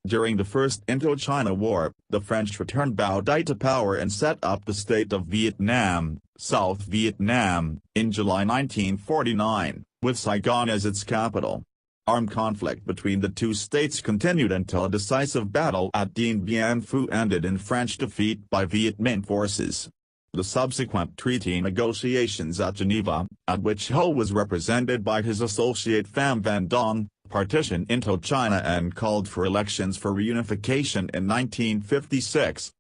During the First Indochina War, the French returned Bao Dai to power and set up the state of Vietnam, South Vietnam, in July 1949, with Saigon as its capital. Armed conflict between the two states continued until a decisive battle at Dien Bien Phu ended in French defeat by Viet Minh forces. The subsequent treaty negotiations at Geneva, at which Ho was represented by his associate Pham Van Dong, partitioned Indochina and called for elections for reunification in 1956.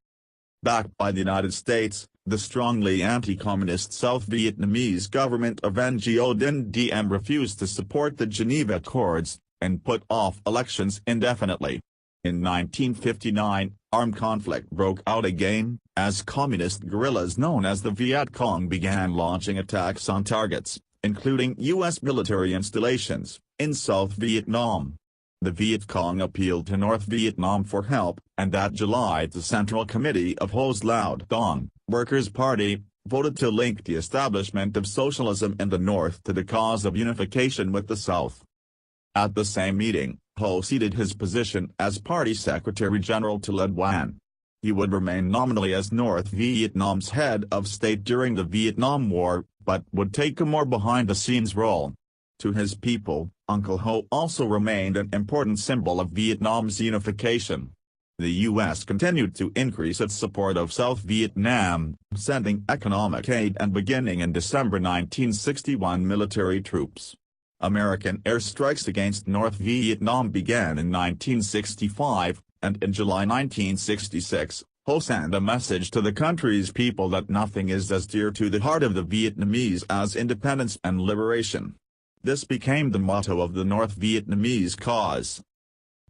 Backed by the United States, the strongly anti-communist South Vietnamese government of Ngo Dinh Diem refused to support the Geneva Accords, and put off elections indefinitely. In 1959, armed conflict broke out again, as communist guerrillas known as the Viet Cong began launching attacks on targets, including U.S. military installations, in South Vietnam. The Viet Cong appealed to North Vietnam for help, and that July the Central Committee of Ho's Lao Dong, Workers' Party, voted to link the establishment of socialism in the North to the cause of unification with the South. At the same meeting, Ho ceded his position as Party Secretary-General to Le Duan. He would remain nominally as North Vietnam's head of state during the Vietnam War, but would take a more behind-the-scenes role. To his people, Uncle Ho also remained an important symbol of Vietnam's unification. The U.S. continued to increase its support of South Vietnam, sending economic aid and beginning in December 1961 military troops. American airstrikes against North Vietnam began in 1965, and in July 1966, Ho sent a message to the country's people that nothing is as dear to the heart of the Vietnamese as independence and liberation. This became the motto of the North Vietnamese cause.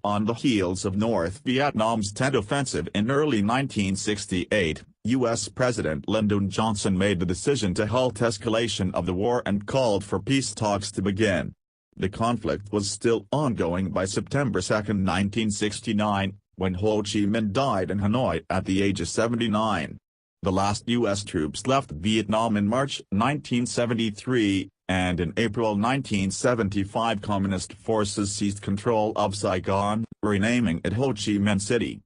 On the heels of North Vietnam's Tet Offensive in early 1968, U.S. President Lyndon Johnson made the decision to halt escalation of the war and called for peace talks to begin. The conflict was still ongoing by September 2, 1969, when Ho Chi Minh died in Hanoi at the age of 79. The last U.S. troops left Vietnam in March 1973, and in April 1975 Communist forces seized control of Saigon, renaming it Ho Chi Minh City.